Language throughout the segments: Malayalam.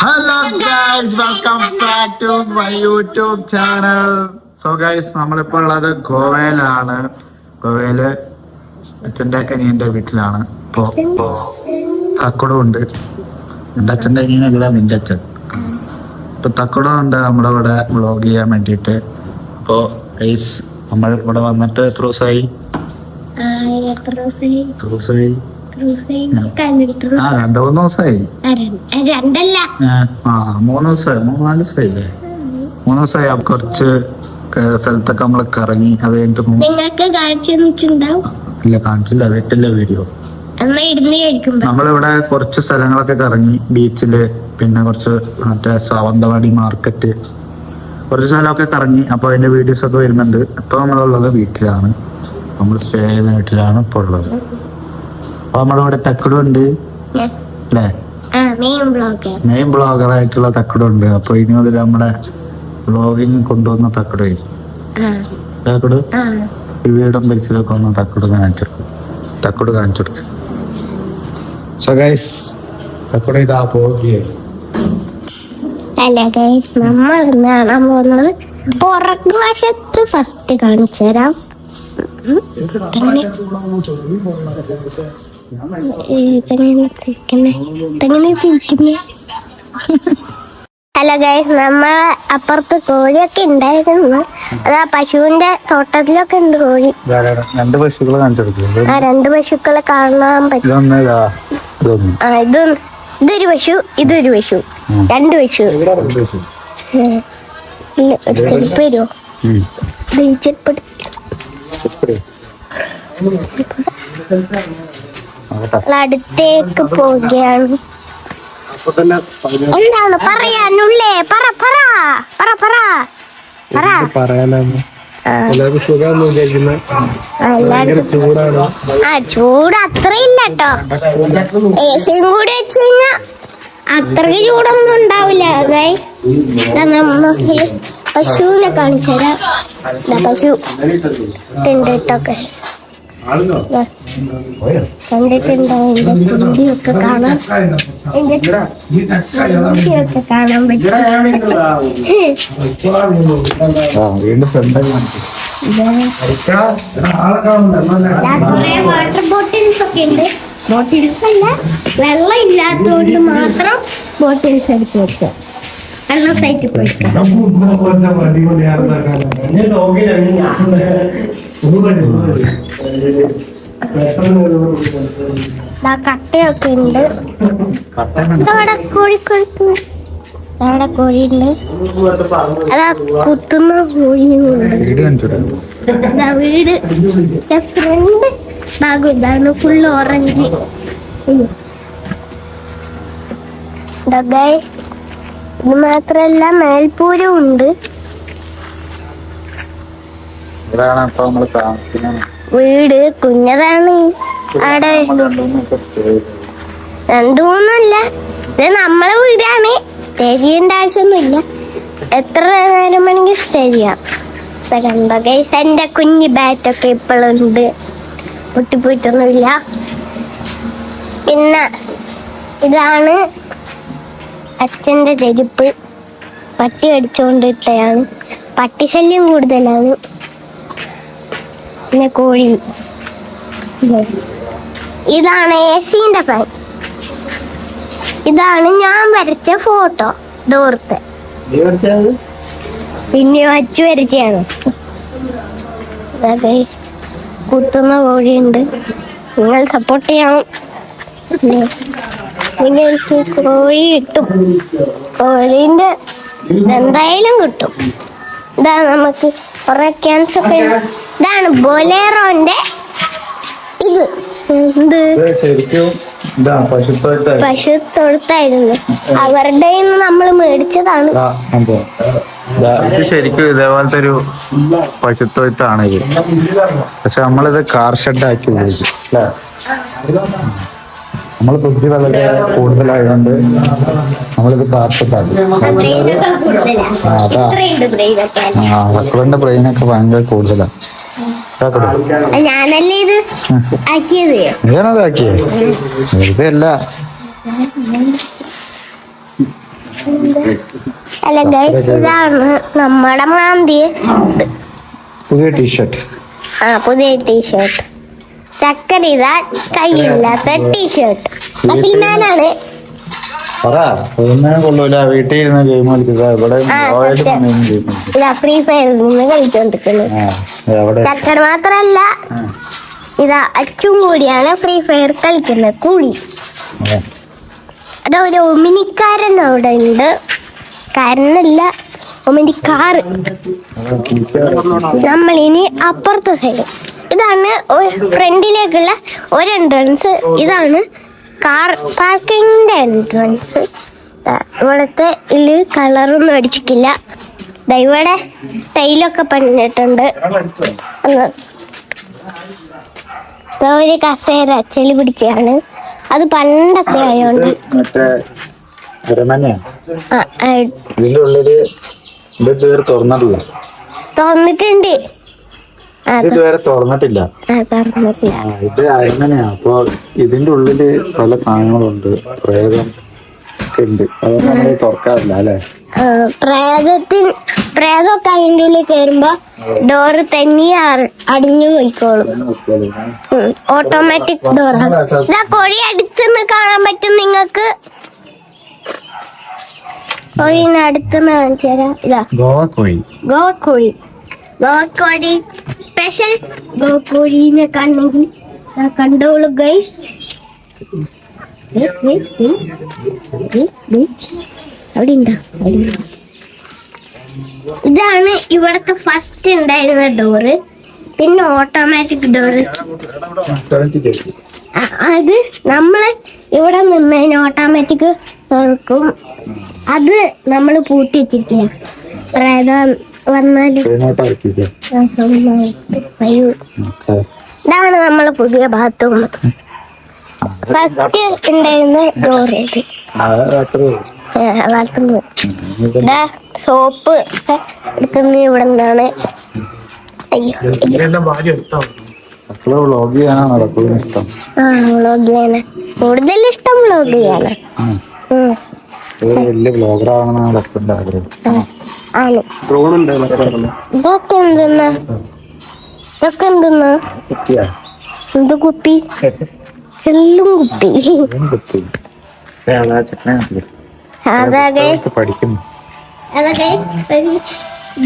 Hello guys, welcome back to my YouTube channel. So guys, നമ്മളിപ്പോൾ ഉള്ളത് ഗോവയിലാണ്. ഗോവയില് അച്ഛൻ്റെ അനിയന്റെ വീട്ടിലാണ്. ഇപ്പോ തക്കുടം ഉണ്ട്. എൻ്റെ അച്ഛൻ്റെ അനിയനല്ല, നിന്റെ അച്ഛൻ. ഇപ്പൊ തക്കുടം ഉണ്ട് നമ്മുടെ ഇവിടെ വ്ളോഗ് ചെയ്യാൻ വേണ്ടിയിട്ട്. അപ്പോ ഗൈസ്, നമ്മൾ ഇവിടെ വന്നിട്ട് എത്ര ദിവസമായി? 2-3 ദിവസമായി. 3 ദിവസമായി. 3-4 ദിവസമായില്ലേ? 3 ദിവസമായി. കുറച്ച് സ്ഥലത്തൊക്കെ നമ്മൾ കറങ്ങി. അത് കഴിഞ്ഞിട്ട് ഇല്ല, കാണിച്ചില്ല. അതിട്ടില്ല വീഡിയോ. നമ്മളിവിടെ കുറച്ച് സ്ഥലങ്ങളൊക്കെ കറങ്ങി. ബീച്ചില്, പിന്നെ കുറച്ച് മറ്റേ സാവന്തവാടി മാർക്കറ്റ്, കുറച്ച് സ്ഥലമൊക്കെ കറങ്ങി. അപ്പൊ അതിന്റെ വീഡിയോസ് ഒക്കെ വരുന്നുണ്ട്. ഇപ്പൊ നമ്മളുള്ളത് വീട്ടിലാണ്. നമ്മൾ സ്റ്റേ ചെയ്യുന്ന വീട്ടിലാണ് ഇപ്പൊ ഉള്ളത്. അപ്പൊ നമ്മളിവിടെ തക്കുടം ഉണ്ട് അല്ലേ? മെയിൻ ബ്ലോഗർ ആയിട്ടുള്ള തക്കുടം ഉണ്ട്. അപ്പൊ ഇനി മുതൽ നമ്മുടെ വ്ളോഗിങ് കൊണ്ടുവന്ന തക്കുടം തക്കുട് ഈ വീടും പരിസരമൊക്കെ ഒന്ന് തക്കുട് കാണിച്ചു കൊടുക്കും. സോ ഗൈസ്, തക്കുട ഇതാ പോകുകയാണ്. അല്ല ഗൈസ്, നമ്മൾ ഇന്ന് കാണാൻ പോകുന്നത് പുറകു വശത്ത് ഫസ്റ്റ് കാണിച്ചു തരാം. ഹലോ ഗൈസ്, നമ്മളെ അപ്പുറത്ത് കോഴിയൊക്കെ ഉണ്ടായിരുന്നു. അതാ പശുവിന്റെ തോട്ടത്തിലൊക്കെ ഉണ്ട് കോഴി. 2 പശുക്കളെ കാണിച്ചു കൊടുക്കും. 2 പശുക്കളെ കാണാൻ പറ്റും. ഇതൊരു പശു, ഇതൊരു പശു, 2 പശു. ഒരു ചെരുപ്പ് വരുമോ? അടുത്തേക്ക് പോവുകയാണ്. എന്താണ് പറയാനുള്ളേ? ചൂട് അത്രയില്ല കേട്ടോ. ഏസിയും കൂടി വെച്ച് കഴിഞ്ഞാ അത്രയ്ക്ക് ചൂടൊന്നും ഉണ്ടാവില്ല. പശുവിനെ കാണിച്ചു തരാം. പശു ഉണ്ട് കേട്ടൊക്കെ, കണ്ടിട്ടുണ്ടോ? എന്റെ തുണ്ടിയൊക്കെ കാണാൻ പറ്റും. കുറെ വാട്ടർ ബോട്ടിൽസ് ഒക്കെ ഉണ്ട്. ബോട്ടിൽസ് അല്ല, വെള്ളം ഇല്ലാത്തതുകൊണ്ട് മാത്രം ബോട്ടിൽസ് എടുത്ത് വെക്കുക. വെള്ളം സൈറ്റിൽ പോയിട്ട് കട്ടയൊക്കെ ഉണ്ട്. ഇതവിടെ കോഴിക്കൊഴുത്തു, അവിടെ കോഴിയുണ്ട്. അതാ കുത്തുന്ന കോഴിയുണ്ട്. വീട് ഫ്രണ്ട് ഭാഗം ഇതാണ്, ഫുള്ള് ഓറഞ്ച്. ഇത് മാത്രല്ല, മേൽപ്പൂരം ഉണ്ട്. വീട് കുഞ്ഞതാണ്. അവിടെ 2-3 ഇത് നമ്മളെ വീടാണ്. സ്റ്റേ ചെയ്യേണ്ട ആവശ്യമൊന്നുമില്ല. എത്ര നേരം വേണമെങ്കിൽ സ്റ്റേ ചെയ്യാം. എന്റെ കുഞ്ഞ് ബാറ്റൊക്കെ ഇപ്പോഴുണ്ട്, പൊട്ടിപ്പോയിട്ടൊന്നുമില്ല. പിന്നെ ഇതാണ് അച്ഛൻ്റെ ചെരുപ്പ്. പട്ടി അടിച്ചുകൊണ്ടിട്ടയാണ്. പട്ടിശല്യം കൂടുതലാണ്. പിന്നെ കോഴി. ഇതാണ് ഏസിന്റെ ഫാൻ. ഇതാണ് ഞാൻ വരച്ച ഫോട്ടോ, ഡോർത്ത്. പിന്നെ വച്ചു വരച്ചാണ്. അതെ, കുത്തുന്ന കോഴിയുണ്ട്. നിങ്ങൾ സപ്പോർട്ട് ചെയ്യണം. നിങ്ങൾക്ക് കോഴി കിട്ടും. കോഴീന്റെ എന്തായാലും കിട്ടും. ഇതാ നമുക്ക് കുറെ ക്യാൻസർ. ഇതാണ് ബൊലേറോന്റെ ഇത്. പശുത്തൊഴുത്തായിരുന്നു. അവരുടെ നമ്മൾ മേടിച്ചതാണ്. ശരിക്കും ഇതേപോലത്തെ ഒരു പശുത്തൊഴുത്താണ് ഇത്. പക്ഷെ നമ്മളിത് കാർ ഷെഡ് ആക്കി ഉപയോഗിക്കും. നമ്മൾ ബുദ്ധി വളരെ കൂടുതലായതുകൊണ്ട് നമ്മളിത് കാർ ഷെഡ് ആക്കി. മക്കളുടെ ബ്രെയിനൊക്കെ ഭയങ്കര കൂടുതലാണ്. ഞാനല്ലേ ഇത് ആക്കിയത്. ഞാനത് ആക്കിയത് വെറുതെ അല്ല. അല്ല ഗൈസ്, ഇതാണ് നമ്മുടെ മാന്തി. പുതിയ ടീഷർട്ട്. ആ, പുതിയ ടീഷർട്ട്. ചക്കര ഇതാ കയ്യില്ലാത്ത ടീഷർട്ട്. മസിൽമാനാണ്. കൊള്ളൂല, വീട്ടിൽ ഇരുന്ന് ഗെയിം കളിക്കുക. ഇവിടെ ഇതാ ഫ്രീ ഫയർ കളിച്ചോണ്ടിരിക്കുന്നത്. ചക്കര മാത്രല്ല, ഇതാ അച്ചും കൂടിയാണ് ഫ്രീ ഫയർ കളിക്കുന്നത്. കൂടി അതൊരു ഒമിനിക്കാരൻ അവിടെ ഉണ്ട്. കാരനല്ല, ഒമിനിക്കാർ. നമ്മളിനി അപ്പുറത്തെ സൈഡ്. ഇതാണ് ഫ്രണ്ടിലേക്കുള്ള ഒരു എൻട്രൻസ്. ഇതാണ് കാർ പാർക്കിങ്ങിന്റെ എൻട്രൻസ്. ഇവിടുത്തെ ഇതിൽ കളറൊന്നും അടിച്ചിട്ടില്ല. ഇവിടെ ടൈലൊക്കെ പണിഞ്ഞിട്ടുണ്ട്. ഒരു കസേര ചെളി പിടിച്ചാണ്. അത് പണ്ടൊക്കെ ആയോണ്ട് തുറന്നിട്ടുണ്ട്. ഇതുവരെ തുറന്നിട്ടില്ല. ഇത് അരമനയാ. അപ്പൊ ഇതിന്റെ ഉള്ളില് പല സാധനങ്ങളുണ്ട്. പ്രേതം ഒക്കെ ഉണ്ട്. അതൊന്നും നമ്മൾ തുറക്കാറില്ല അല്ലെ. പ്രേതമൊക്കെ അതിന്റെ ഉള്ളിൽ കയറുമ്പോ ഡോറ് തന്നെ അടിഞ്ഞു പോയിക്കോളും. ഓട്ടോമാറ്റിക് ഡോറാണ്. ഇതാ കോഴി അടുത്തുനിന്ന് കാണാൻ പറ്റും നിങ്ങൾക്ക്. കോഴീനെ അടുത്തുനിന്ന് കാണിച്ചു തരാം. ഇതാ ഗോവക്കോഴി. ഗോവക്കോഴി സ്പെഷ്യൽ. ഗോവക്കോഴീനെ കണ്ടെങ്കിൽ കണ്ടോളൂ ഗൈസ്. അവിടെ ഉണ്ടോ? ഇതാണ് ഇവിടത്തെ ഫസ്റ്റ് ഉണ്ടായിരുന്ന ഡോറ്. പിന്നെ ഓട്ടോമാറ്റിക് ഡോറ്. അത് നമ്മള് ഇവിടെ നിന്നതിന് ഓട്ടോമാറ്റിക് തുറക്കും. അത് നമ്മള് പൂട്ടി വെച്ചിരിക്കുക. പ്രേതം വന്നാല്. ഇതാണ് നമ്മളെ പുതിയ ബാത്റൂം. ഫസ്റ്റ് ഉണ്ടായിരുന്ന ഡോറ്. സോപ്പ് എടുക്കുന്ന ഇവിടെ നിന്നാണ്. അയ്യോ, വ്ളോഗ് ചെയ്യാനാണ് കൂടുതൽ ഇഷ്ടം വ്ളോഗ് ചെയ്യാനാണ്. വലിയ വ്ളോഗർ ആവണമെന്നാണ് ആഗ്രഹം. ഇതൊക്കെ എന്തെന്നാ എന്ത് കുപ്പി? എല്ലാം കുപ്പി. അതൊക്കെ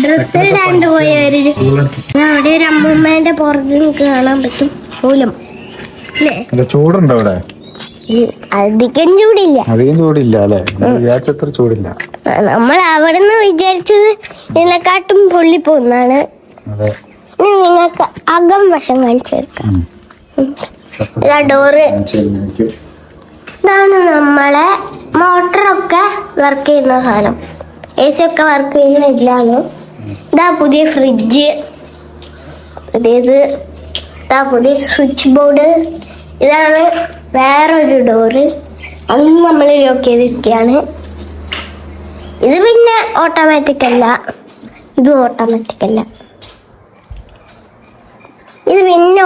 ഡ്രസ് ഇടാണ്ട് പോയവര് അവിടെ ഒരു അമ്മൂമ്മേന്റെ പുറത്ത് കാണാൻ പറ്റും. മൂലം അല്ലേ? ചൂടുണ്ടോ അവിടെ? അധികം ചൂടില്ല. അല്ലേ? വിചാരിച്ചത്ര ചൂടില്ല. നമ്മൾ അവിടെ നിന്ന് വിചാരിച്ചത് ഇതിനെക്കാട്ടും പൊള്ളിപ്പോന്നാണ്. ഇനി നിങ്ങൾക്ക് അകം വശം കാണിച്ചെടുക്കാം. ഇതാ ഡോറ്. ഇതാണ് നമ്മളെ മോട്ടറൊക്കെ വർക്ക് ചെയ്യുന്ന സാധനം. AC ഒക്കെ വർക്ക് ചെയ്യുന്നില്ലാന്ന്. ഇതാ പുതിയ ഫ്രിഡ്ജ്. ഇതാ പുതിയ സ്വിച്ച് ബോർഡ്. ഇതാണ് വേറൊരു ഡോറ്. അന്ന് നമ്മൾ ലോക്ക് ചെയ്തിരിക്കുകയാണ്. ഇത് പിന്നെ ഓട്ടോമാറ്റിക് അല്ല. ഇതും ഓട്ടോമാറ്റിക് അല്ല. ഇത് പിന്നെ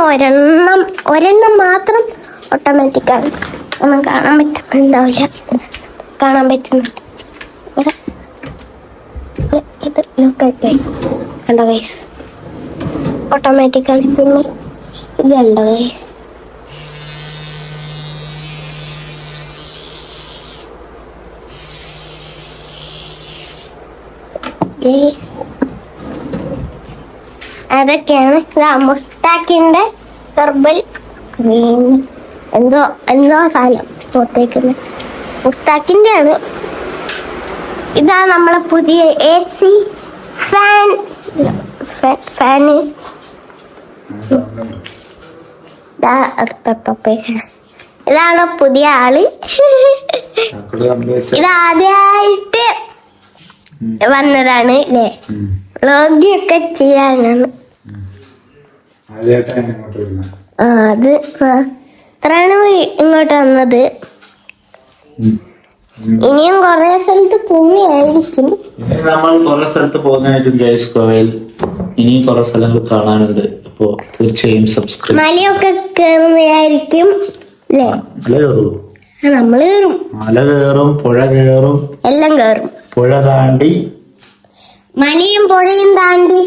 ഒരെണ്ണം മാത്രം ഓട്ടോമാറ്റിക്കാണ്. ഒന്നും കാണാൻ പറ്റുന്നുണ്ടാവില്ല. കാണാൻ പറ്റുന്നുണ്ട്. ഇത് ലോക്കായിട്ട് കണ്ടോ ഗൈസ്? ഓട്ടോമാറ്റിക്കാണ്. പിന്നെ ഇത് കണ്ടോ ഗൈസ്? അതൊക്കെയാണ്. ഇതാ മുസ്താഖിന്റെ ഹെർബൽ ക്രീം. എന്തോ സാധനം പുറത്തേക്കുന്നത് മുസ്താഖിന്റെ ആണ്. ഇതാ നമ്മളെ പുതിയ AC ഫാന്. ഇതാണ് പുതിയ ആള്. ഇതാദ്യമായിട്ട് വന്നതാണ് അല്ലേ? വ്ളോഗൊക്കെ ചെയ്യാനാണ്. അത് അത്രയാണ് ഇങ്ങോട്ട് വന്നത്. ഇനിയും കൊറേ സ്ഥലത്ത് പോകുന്നതായിരിക്കും. നമ്മൾ കുറെ സ്ഥലത്ത് പോകുന്നതായിരിക്കും ഗൈസ്. ഗോവയിൽ ഇനിയും കുറെ സ്ഥലങ്ങൾ കാണാനുണ്ട്. അപ്പോ തീർച്ചയായും സബ്സ്ക്രൈബ്. മലയൊക്കെ കയറുന്നതായിരിക്കും അല്ലേ? നമ്മള് കയറും. മല കയറും, പുഴ കയറും, എല്ലാം കയറും. പുഴ താണ്ടി മലയും പുഴയും താണ്ടി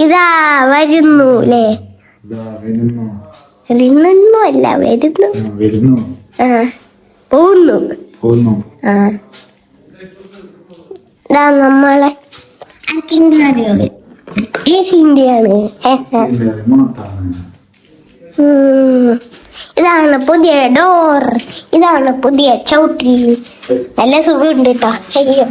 ഇതാ വരുന്നു അല്ലേ? വരുന്നു. വരുന്നൊന്നും അല്ല, വരുന്നു. വരുന്നു. ആ പോകുന്നു. പോകുന്നു. ആ ഇതാ നമ്മളെ ആർക്കെങ്കിലും അറിയോ? ഏഷ്യൻ്റെയാണ്. ഇതാണ് പുതിയ ഡോർ, ഇതാണ് പുതിയ ചവിട്ടി. നല്ല സുഖമുണ്ട് കേട്ടോ. അയ്യോ,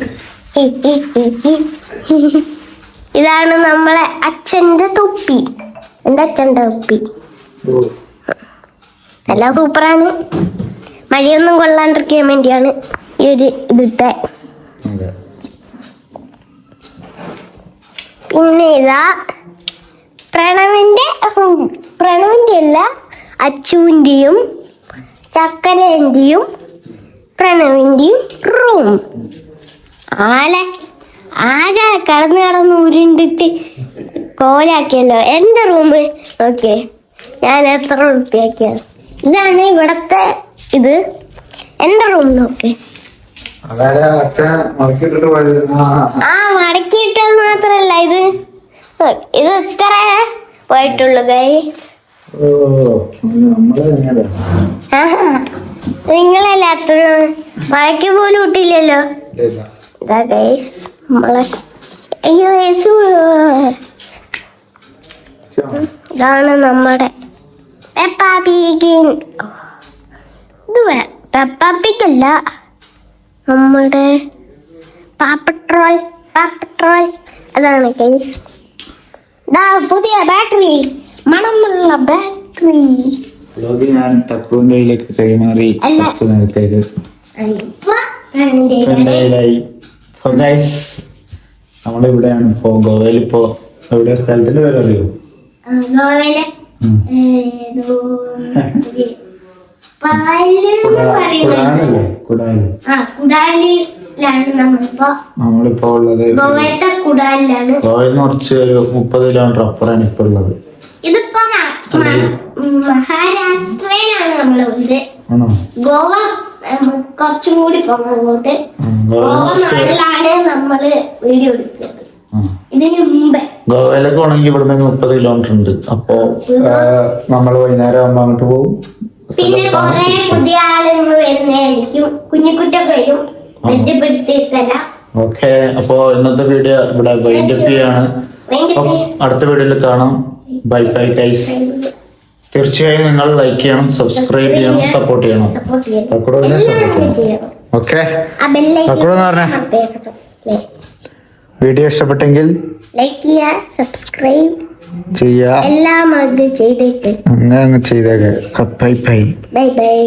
ഇതാണ് നമ്മളെ അച്ഛന്റെ തൊപ്പി. എന്റെ അച്ഛന്റെ തൊപ്പി നല്ല സൂപ്പറാണ്. മഴയൊന്നും കൊള്ളാണ്ടിരിക്കാൻ വേണ്ടിയാണ് ഈ ഒരു ഇതിട്ടെ. പിന്നെ ഇതാ പ്രണവിന്റെ അല്ല, അച്ചുവിന്റെയും ചക്കരന്റെയും പ്രണവിന്റെയും റൂം. ആകെ കടന്ന് ഉരുണ്ടിട്ട് കോലാക്കിയല്ലോ എന്റെ റൂം. ഓക്കെ, ഞാൻ എത്ര വൃത്തിയാക്കിയാണ്. ഇതാണ് ഇവിടത്തെ ഇത്, എന്റെ റൂം. നോക്ക്, ആ മടക്കിയിട്ടത് മാത്രല്ല, ഇത് ഇത്ര പോയിട്ടുള്ളു. നിങ്ങളല്ല അത്ര മടക്കി പോലും ഇട്ടില്ലല്ലോ. ഇതാ ഗൈസ് നമ്മളെ. അയ്യോ, ഇതാണ് നമ്മുടെ പെപ്പാപ്പിഗിൻ. ഇത് പെപ്പാപ്പിക്കല്ല, നമ്മുടെ പാപ്പട്രോൾ. അതാണ് ഗൈസ്. ഇതാ പുതിയ ബാറ്ററി, മണമുള്ള ബാറ്ററി. ഞാൻ തക്കുവിന്റെ കയ്യിലേക്ക് കൈമാറി കുറച്ച് നേരത്തേക്ക് നമ്മളിവിടെയാണ് ഇപ്പോ ഗോവയിൽ. ഇപ്പോ എവിടെ സ്ഥലത്തിന്റെ പേര് അറിയോ? ഗോവയിലെ നമ്മളിപ്പോ ഉള്ളത് കുടാലിലാണ്. ഗോവയിൽ നിന്ന് കുറച്ച് ഒരു 30 കിലോമീറ്റർ അപ്പുറമാണ് ഇപ്പൊ ഉള്ളത്. ഇതിപ്പോ മഹാരാഷ്ട്രയിലാണ് നമ്മളുള്ളത്. ആണോ? ഗോവ കുറച്ചും കൂടി അങ്ങോട്ട്. ഗോവയിലാണ് നമ്മള് വീഡിയോ എടുത്തത് ഇതിന് മുമ്പേ. ഗോവയിലേക്ക് പോണെങ്കിൽ ഇവിടുന്ന് 30 കിലോമീറ്റർ ഉണ്ട്. അപ്പോ നമ്മള് വൈകുന്നേരം ആകുമ്പോ അങ്ങോട്ട് പോകും. പിന്നെ കൊറേ പുതിയ ആളുകൾ വരുന്നതായിരിക്കും, കുഞ്ഞിക്കുട്ടൊക്കെ വരും, ബന്ധപ്പെടുത്തി തരാം. ഓക്കെ, അപ്പോ ഇന്നത്തെ വീഡിയോ ഇവിടെ വൈൻഡപ്പ് ചെയ്യാണ്. അടുത്ത വീഡിയോയിൽ കാണാം. Bye bye guys. തീർച്ചയായും നിങ്ങൾ ലൈക്ക് ചെയ്യണം, സബ്സ്ക്രൈബ് ചെയ്യണം, സപ്പോർട്ട് ചെയ്യണം. ഓക്കെ, വീഡിയോ ഇഷ്ടപ്പെട്ടെങ്കിൽ ലൈക്ക് ചെയ്യുക, സബ്സ്ക്രൈബ് ചെയ്യുക, എല്ലാം അത് ചെയ്തേക്ക്. അങ്ങനെ ചെയ്തേക്ക്. Bye bye. Bye bye.